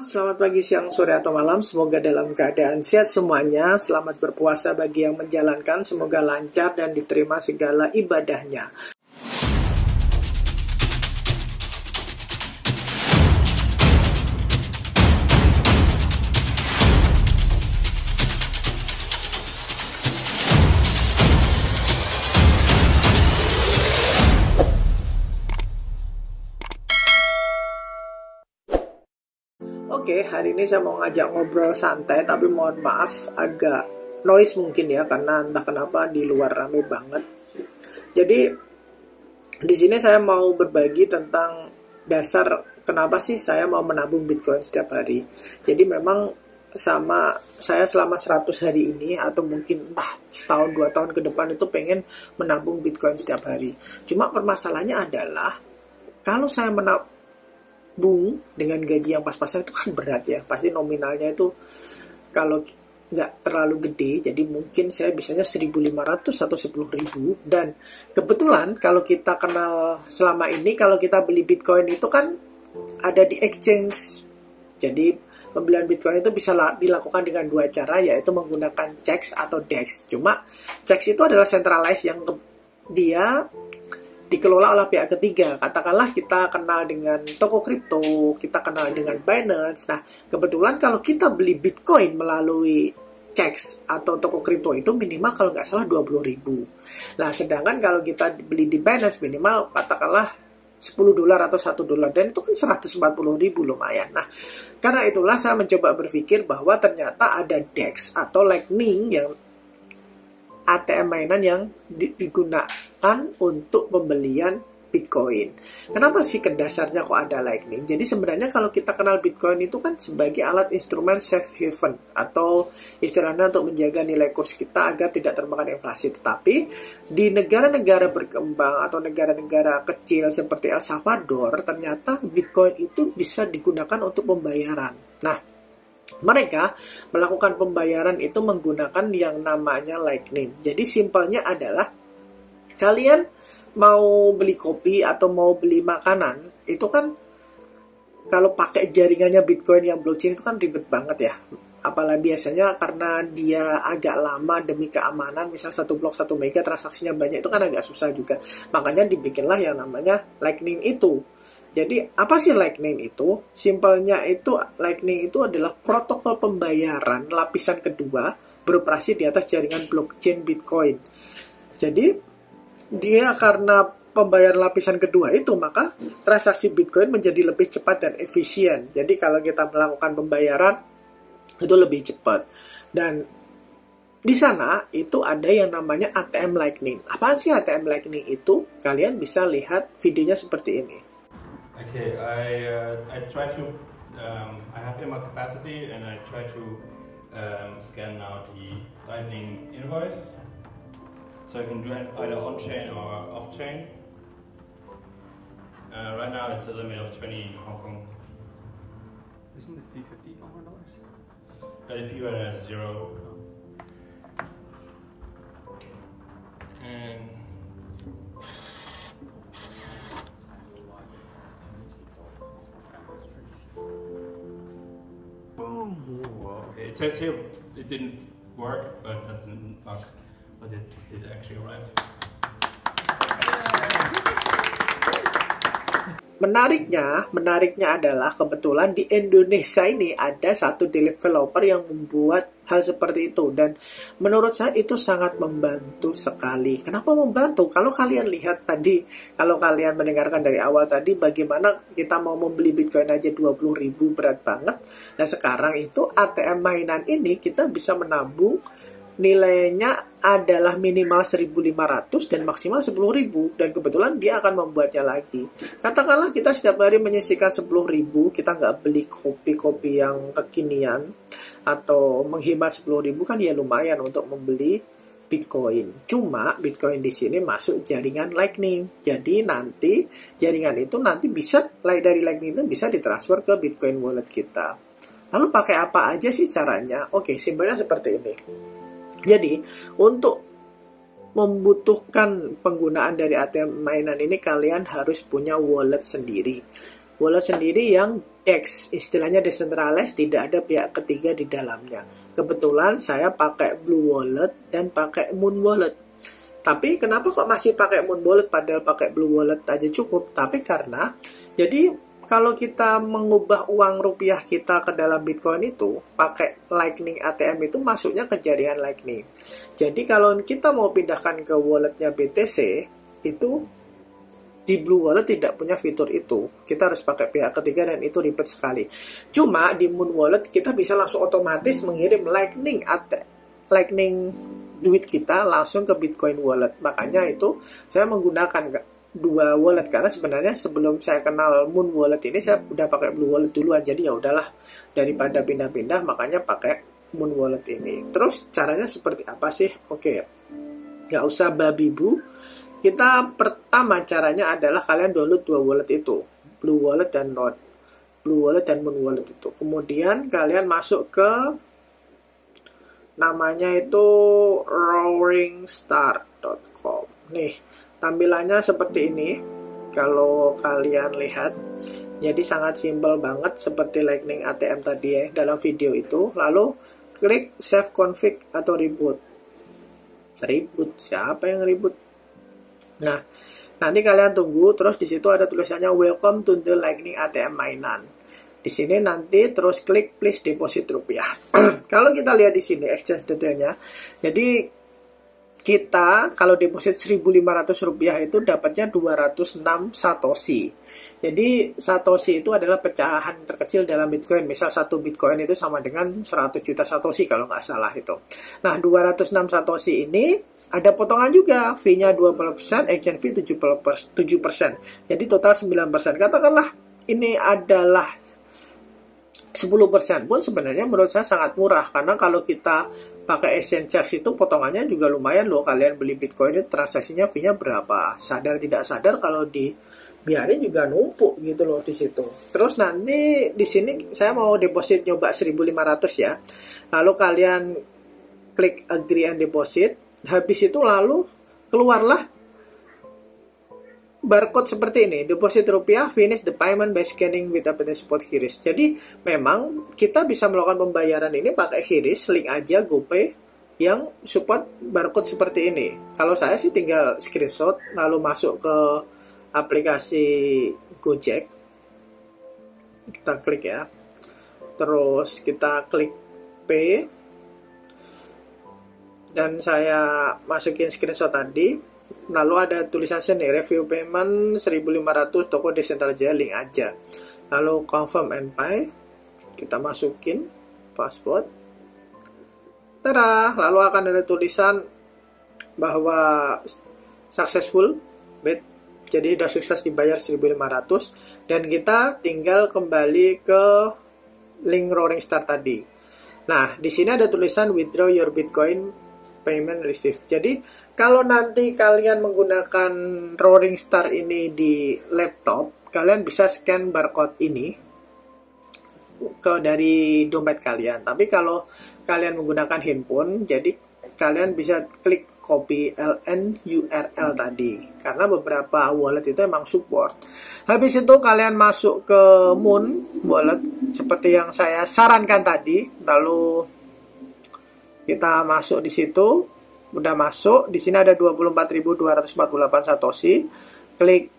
Selamat pagi, siang, sore, atau malam. Semoga dalam keadaan sehat semuanya. Selamat berpuasa bagi yang menjalankan. Semoga lancar dan diterima segala ibadahnya. Oke, hari ini saya mau ngajak ngobrol santai, tapi mohon maaf agak noise mungkin ya, karena entah kenapa di luar rame banget. Jadi di sini saya mau berbagi tentang dasar kenapa sih saya mau menabung Bitcoin setiap hari. Jadi memang sama saya selama 100 hari ini atau mungkin entah setahun 2 tahun ke depan itu pengen menabung Bitcoin setiap hari. Cuma permasalahannya adalah kalau saya menabung dengan gaji yang pas-pasan itu kan berat ya, pasti nominalnya itu kalau nggak terlalu gede, jadi mungkin saya bisanya 1.500 atau 10.000. Dan kebetulan kalau kita kenal selama ini, kalau kita beli Bitcoin itu kan ada di exchange. Jadi pembelian Bitcoin itu bisa dilakukan dengan 2 cara, yaitu menggunakan CEX atau DEX. Cuma CEX itu adalah centralized yang dia dikelola oleh pihak ketiga. Katakanlah kita kenal dengan toko kripto, kita kenal dengan Binance. Nah, kebetulan kalau kita beli Bitcoin melalui CEX atau toko kripto itu minimal kalau nggak salah 20.000. Nah, sedangkan kalau kita beli di Binance minimal katakanlah $10 atau $1, dan itu kan 140.000, lumayan. Nah, karena itulah saya mencoba berpikir bahwa ternyata ada DEX atau Lightning yang ATM mainan yang digunakan untuk pembelian Bitcoin. Kenapa sih ke dasarnya kok ada Lightning? Jadi sebenarnya kalau kita kenal Bitcoin itu kan sebagai alat instrumen safe haven atau istilahnya untuk menjaga nilai kurs kita agar tidak termakan inflasi. Tetapi di negara-negara berkembang atau negara-negara kecil seperti El Salvador, ternyata Bitcoin itu bisa digunakan untuk pembayaran. Nah, mereka melakukan pembayaran itu menggunakan yang namanya Lightning. Jadi simpelnya adalah kalian mau beli kopi atau mau beli makanan, itu kan kalau pakai jaringannya Bitcoin yang blockchain itu kan ribet banget ya. Apalagi biasanya karena dia agak lama demi keamanan, misal 1 blok 1 mega transaksinya banyak, itu kan agak susah juga. Makanya dibikinlah yang namanya Lightning itu. Jadi apa sih Lightning itu? Simpelnya itu Lightning itu adalah protokol pembayaran lapisan kedua beroperasi di atas jaringan blockchain Bitcoin. Jadi dia karena pembayaran lapisan kedua itu, maka transaksi Bitcoin menjadi lebih cepat dan efisien. Jadi kalau kita melakukan pembayaran itu lebih cepat. Dan di sana itu ada yang namanya ATM Lightning. Apaan sih ATM Lightning itu? Kalian bisa lihat videonya seperti ini. Okay, I try to I have enough capacity and I try to scan now the Lightning invoice, so I can do it either on chain or off chain. Right now it's a limit of 20 Hong Kong. Isn't the fee $50 Hong Kong dollars? The fee right now is 0. And boom! Okay, it says here it didn't work, but that's a bug. But it did actually arrive. Menariknya adalah kebetulan di Indonesia ini ada satu developer yang membuat hal seperti itu, dan menurut saya itu sangat membantu sekali. Kenapa membantu? Kalau kalian lihat tadi, kalau kalian mendengarkan dari awal tadi bagaimana kita mau membeli Bitcoin aja 20.000 berat banget. Nah, sekarang itu ATM mainan ini kita bisa menabung, nilainya adalah minimal 1.500 dan maksimal 10.000, dan kebetulan dia akan membuatnya lagi. Katakanlah kita setiap hari menyisihkan 10.000, kita nggak beli kopi-kopi yang kekinian atau menghemat 10.000, kan ya lumayan untuk membeli Bitcoin. Cuma Bitcoin di sini masuk jaringan Lightning. Jadi nanti jaringan itu nanti bisa dari Lightning itu bisa ditransfer ke Bitcoin wallet kita. Lalu pakai apa aja sih caranya? Oke, simpelnya seperti ini. Jadi, untuk membutuhkan penggunaan dari ATM mainan ini, kalian harus punya wallet sendiri. Wallet sendiri yang DEX, istilahnya decentralized, tidak ada pihak ketiga di dalamnya. Kebetulan saya pakai Blue Wallet dan pakai Moon Wallet. Tapi kenapa kok masih pakai Moon Wallet padahal pakai Blue Wallet aja cukup? Tapi karena, jadi kalau kita mengubah uang rupiah kita ke dalam Bitcoin itu, pakai Lightning ATM itu masuknya ke jaringan Lightning. Jadi kalau kita mau pindahkan ke walletnya BTC, itu di Blue Wallet tidak punya fitur itu. Kita harus pakai pihak ketiga dan itu ribet sekali. Cuma di Moon Wallet kita bisa langsung otomatis mengirim Lightning duit kita langsung ke Bitcoin Wallet. Makanya itu saya menggunakan dua wallet karena sebenarnya sebelum saya kenal Moon Wallet ini saya udah pakai Blue Wallet duluan. Jadi ya udahlah, daripada pindah-pindah makanya pakai Moon Wallet ini. Terus caranya seperti apa sih? Oke, nggak usah babi bu. Kita pertama caranya adalah kalian download dua wallet itu, Blue Wallet dan Blue Wallet dan Moon Wallet itu. Kemudian kalian masuk ke namanya itu roaringstar.com. Nih, tampilannya seperti ini. Kalau kalian lihat, jadi sangat simpel banget seperti Lightning ATM tadi ya dalam video itu. Lalu klik save config atau reboot. Reboot, siapa yang reboot? Nah, nanti kalian tunggu, terus di situ ada tulisannya welcome to the Lightning ATM mainan. Di sini nanti terus klik please deposit rupiah. Kalau kita lihat di sini exchange detailnya, jadi kita kalau deposit 1.500 rupiah itu dapatnya 206 satoshi. Jadi satoshi itu adalah pecahan terkecil dalam Bitcoin. Misal satu Bitcoin itu sama dengan 100 juta satoshi kalau nggak salah itu. Nah, 206 satoshi ini ada potongan juga, fee-nya 20%, exchange fee 7%. Jadi total 9%. Katakanlah ini adalah 10% pun sebenarnya menurut saya sangat murah. Karena kalau kita pakai exchange charge itu potongannya juga lumayan loh. Kalian beli Bitcoin itu transaksinya fee-nya berapa. Sadar tidak sadar kalau dibiarin juga numpuk gitu loh di situ. Terus nanti di sini saya mau deposit nyoba 1.500 ya. Lalu kalian klik agree and deposit. Habis itu lalu keluarlah barcode seperti ini. Deposit rupiah, finish the payment by scanning with a support QRIS. Jadi memang kita bisa melakukan pembayaran ini pakai QRIS, link aja GoPay yang support barcode seperti ini. Kalau saya sih tinggal screenshot lalu masuk ke aplikasi Gojek. Kita klik ya. Terus kita klik Pay. Dan saya masukin screenshot tadi. Lalu ada tulisan sini, review payment 1.500 toko decentralized, link aja. Lalu confirm and pay. Kita masukin password. Tada! Lalu akan ada tulisan bahwa successful. Jadi udah sukses dibayar 1.500. Dan kita tinggal kembali ke link Roaringstar tadi. Nah, di sini ada tulisan withdraw your Bitcoin payment receipt. Jadi kalau nanti kalian menggunakan Roaringstar ini di laptop, kalian bisa scan barcode ini dari dompet kalian. Tapi kalau kalian menggunakan handphone, jadi kalian bisa klik copy LN URL tadi. Karena beberapa wallet itu emang support. Habis itu kalian masuk ke Moon Wallet seperti yang saya sarankan tadi. Lalu kita masuk di situ, udah masuk. Di sini ada 24.248 satoshi. Klik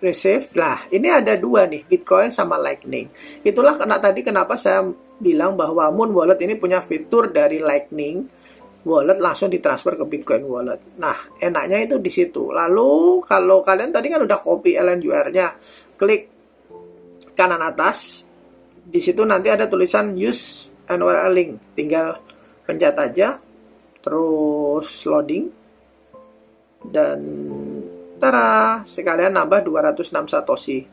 receive. Lah, ini ada dua nih, Bitcoin sama Lightning. Itulah tadi kenapa saya bilang bahwa Moon Wallet ini punya fitur dari Lightning Wallet langsung ditransfer ke Bitcoin Wallet. Nah, enaknya itu di situ. Lalu kalau kalian tadi kan udah copy LNUR-nya, klik kanan atas. Di situ nanti ada tulisan use URL link. Tinggal pencet aja, terus loading, dan tara, sekalian nambah 206 satoshi,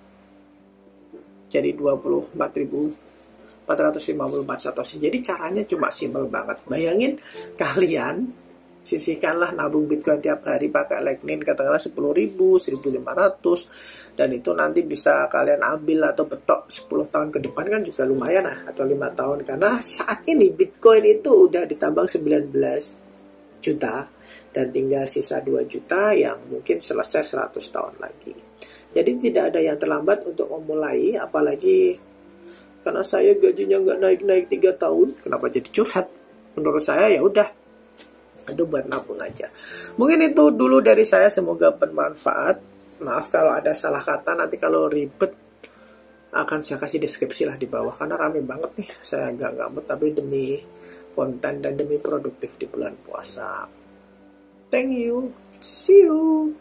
jadi 24.454 satoshi. Jadi caranya cuma simpel banget. Bayangin kalian sisihkanlah nabung Bitcoin tiap hari pakai Lightning, katakanlah 10.000, 1.500, dan itu nanti bisa kalian ambil atau betok 10 tahun ke depan kan juga lumayan lah, atau 5 tahun. Karena saat ini Bitcoin itu udah ditambang 19 juta dan tinggal sisa 2 juta yang mungkin selesai 100 tahun lagi. Jadi tidak ada yang terlambat untuk memulai, apalagi karena saya gajinya nggak naik-naik 3 tahun, kenapa jadi curhat? Menurut saya ya udah, itu buat nabung aja. Mungkin itu dulu dari saya, semoga bermanfaat. Maaf kalau ada salah kata, nanti kalau ribet akan saya kasih deskripsi lah di bawah, karena rame banget nih, saya agak ngamut, tapi demi konten dan demi produktif di bulan puasa. Thank you, see you.